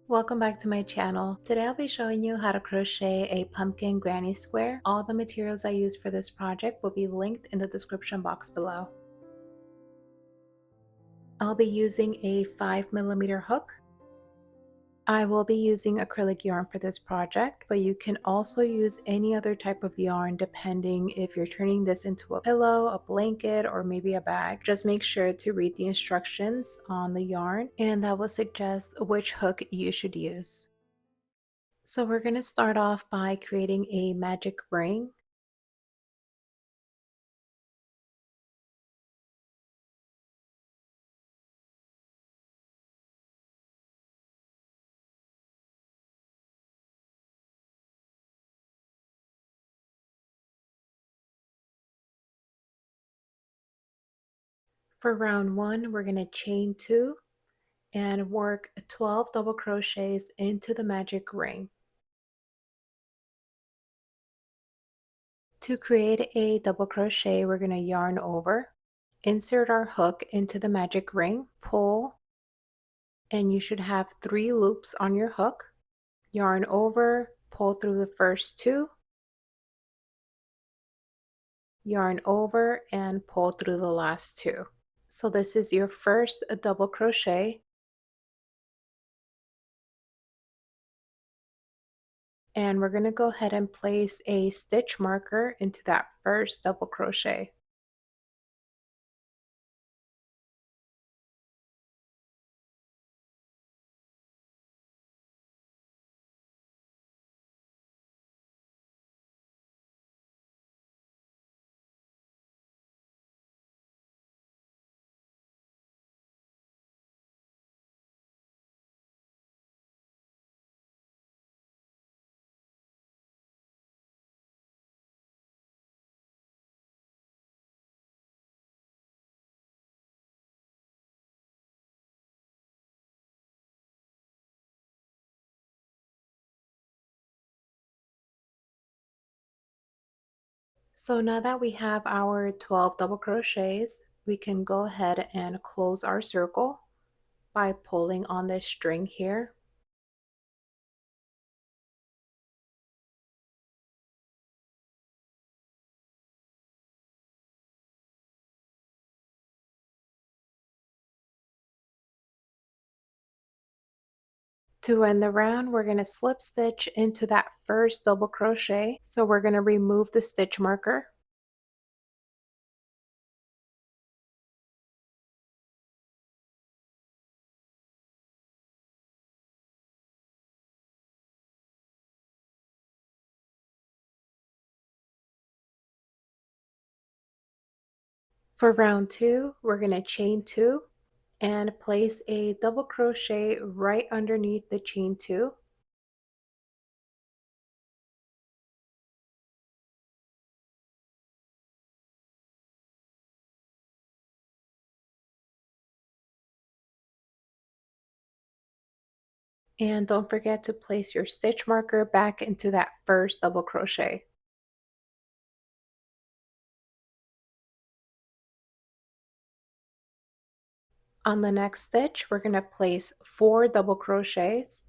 Welcome back to my channel. Today I'll be showing you how to crochet a pumpkin granny square. All the materials I used for this project will be linked in the description box below. I'll be using a 5mm hook. I will be using acrylic yarn for this project, but you can also use any other type of yarn depending if you're turning this into a pillow, a blanket, or maybe a bag. Just make sure to read the instructions on the yarn and that will suggest which hook you should use. So we're going to start off by creating a magic ring. For round one, we're going to chain 2 and work 12 double crochets into the magic ring. To create a double crochet, we're going to yarn over, insert our hook into the magic ring, pull, and you should have 3 loops on your hook. Yarn over, pull through the first 2, yarn over, and pull through the last 2. So this is your first double crochet, and we're going to go ahead and place a stitch marker into that first double crochet. So now that we have our 12 double crochets, we can go ahead and close our circle by pulling on this string here. To end the round, we're going to slip stitch into that first double crochet. So we're going to remove the stitch marker. For round 2, we're going to chain 2 and place a double crochet right underneath the chain 2. And don't forget to place your stitch marker back into that first double crochet. On the next stitch, we're going to place 4 double crochets.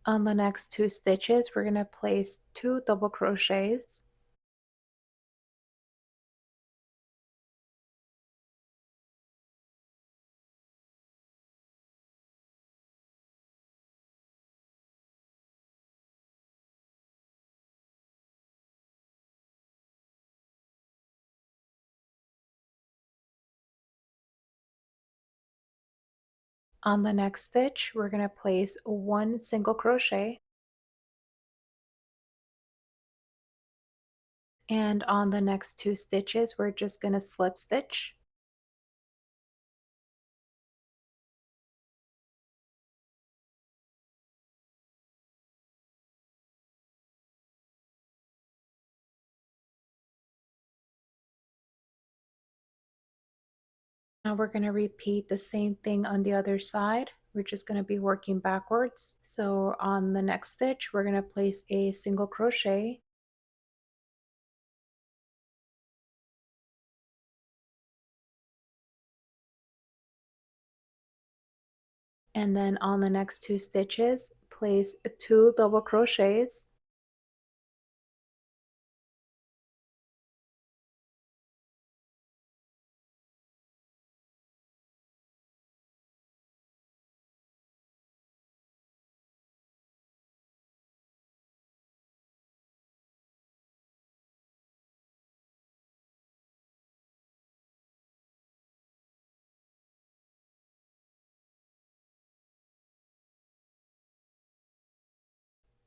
On the next 2 stitches, we're going to place 2 double crochets. On the next stitch, we're going to place 1 single crochet. And on the next 2 stitches, we're just going to slip stitch. Now we're going to repeat the same thing on the other side. We're just going to be working backwards. So on the next stitch, we're going to place a single crochet. And then on the next 2 stitches, place 2 double crochets.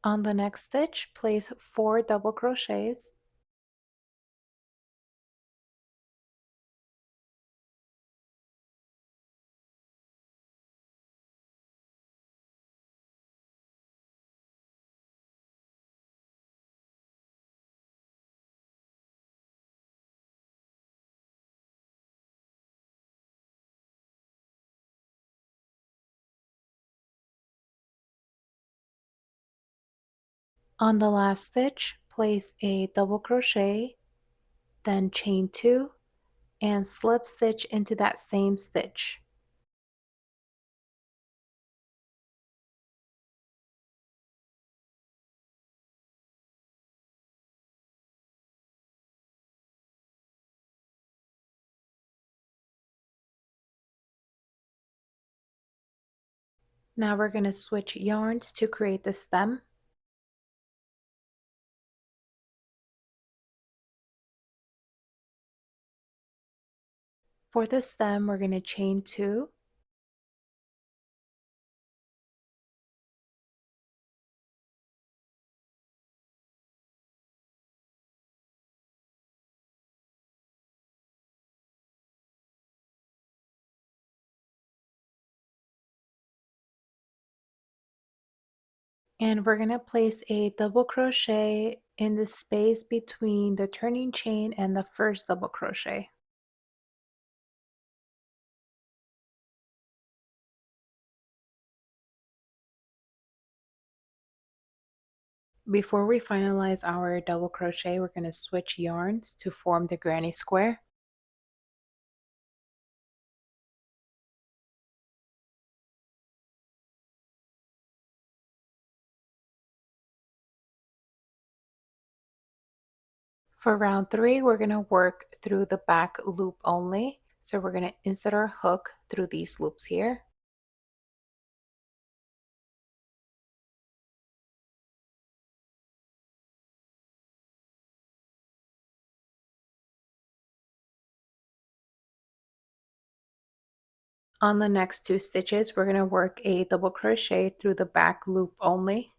On the next stitch, place 4 double crochets. On the last stitch, place a double crochet, then chain 2, and slip stitch into that same stitch. Now we're going to switch yarns to create the stem. For the stem, we're going to chain 2, and we're going to place a double crochet in the space between the turning chain and the first double crochet. Before we finalize our double crochet, we're going to switch yarns to form the granny square. For round 3, we're going to work through the back loop only. So we're going to insert our hook through these loops here. On the next 2 stitches, we're going to work a double crochet through the back loop only.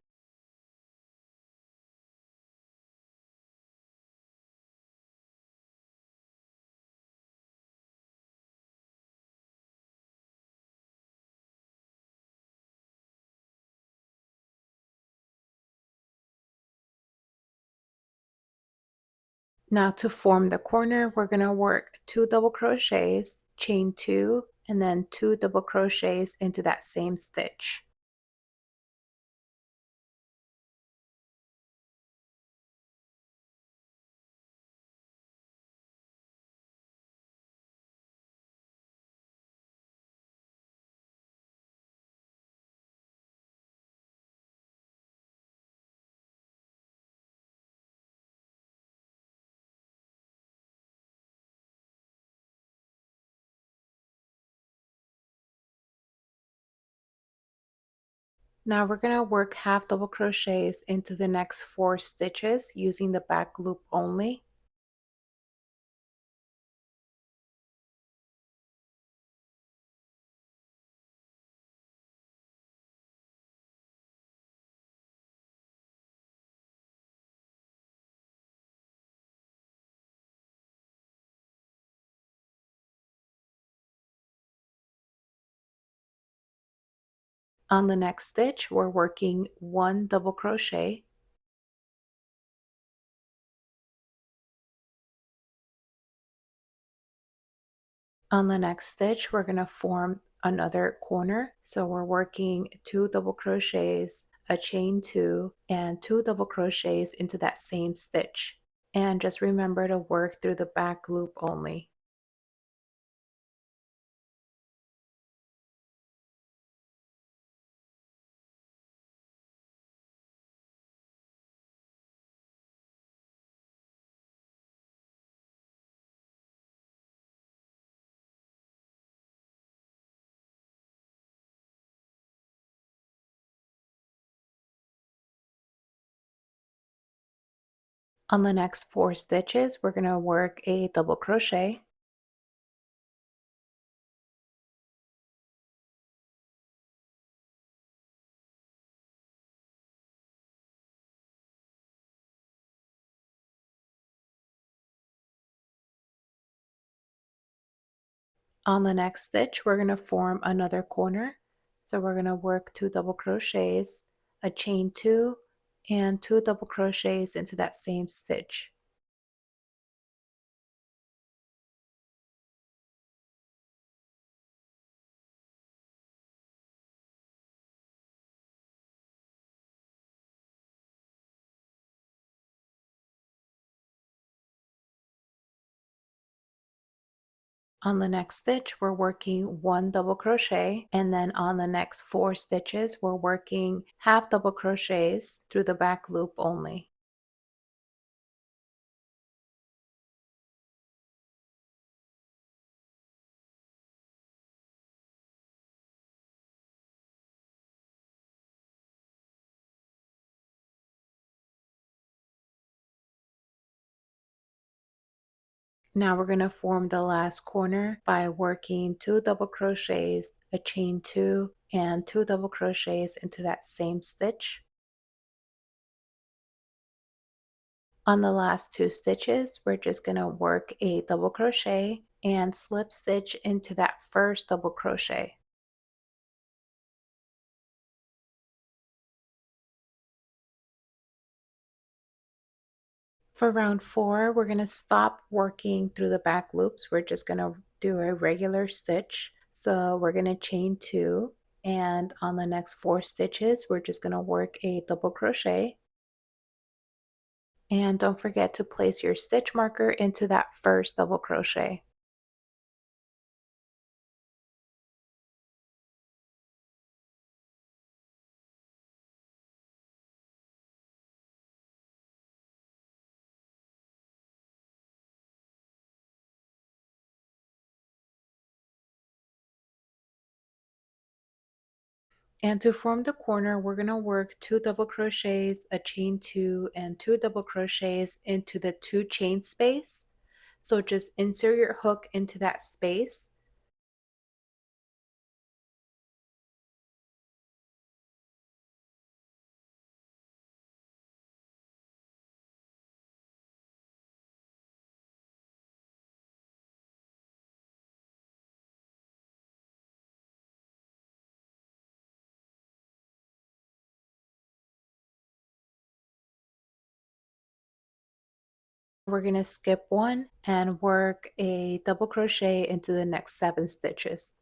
Now to form the corner, we're going to work 2 double crochets, chain 2, and then 2 double crochets into that same stitch. Now we're going to work half double crochets into the next 4 stitches using the back loop only. On the next stitch, we're working 1 double crochet. On the next stitch, we're going to form another corner. So we're working 2 double crochets, a chain 2, and 2 double crochets into that same stitch. And just remember to work through the back loop only. On the next 4 stitches, we're going to work a double crochet. On the next stitch, we're going to form another corner. So we're going to work 2 double crochets, a chain 2, and 2 double crochets into that same stitch. On the next stitch, we're working 1 double crochet, and then on the next 4 stitches, we're working half double crochets through the back loop only. Now we're going to form the last corner by working 2 double crochets, a chain 2, and 2 double crochets into that same stitch. On the last 2 stitches, we're just going to work a double crochet and slip stitch into that first double crochet. For round 4, we're going to stop working through the back loops. We're just going to do a regular stitch. So we're going to chain 2, and on the next 4 stitches, we're just going to work a double crochet. And don't forget to place your stitch marker into that first double crochet. And to form the corner, we're going to work 2 double crochets, a chain 2, and 2 double crochets into the 2 chain space. So just insert your hook into that space. We're going to skip one and work a double crochet into the next 7 stitches.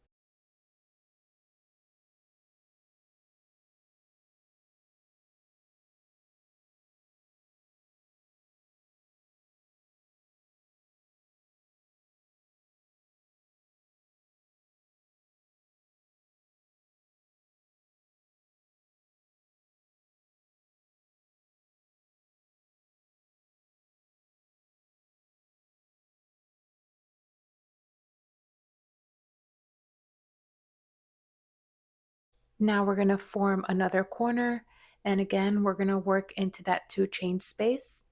Now we're going to form another corner, and again we're going to work into that 2 chain space.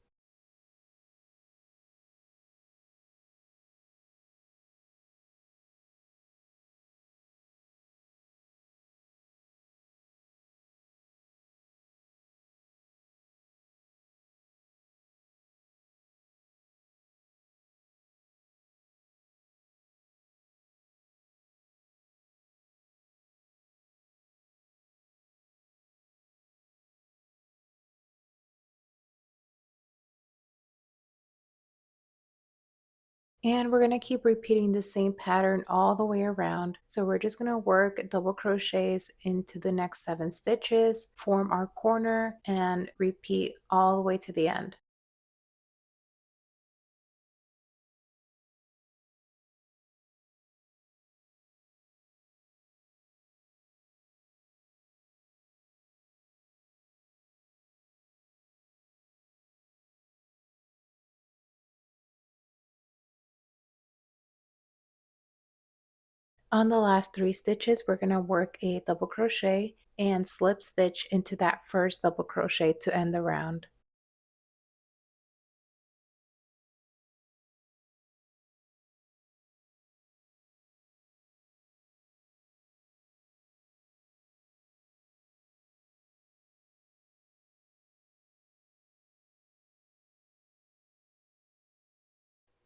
And we're going to keep repeating the same pattern all the way around. So we're just going to work double crochets into the next 7 stitches, form our corner, and repeat all the way to the end. On the last 3 stitches, we're going to work a double crochet and slip stitch into that first double crochet to end the round.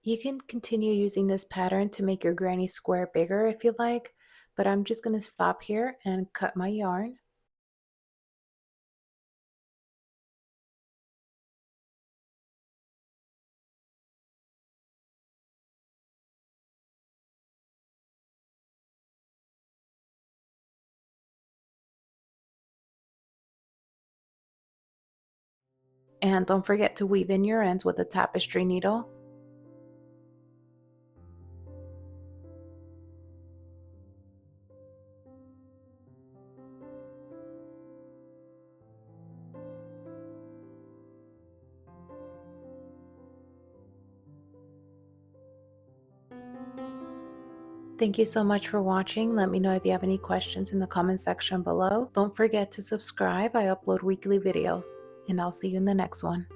You can continue using this pattern to make your granny square bigger if you like, but I'm just going to stop here and cut my yarn. And don't forget to weave in your ends with a tapestry needle. Thank you so much for watching. Let me know if you have any questions in the comment section below. Don't forget to subscribe. I upload weekly videos, and I'll see you in the next one.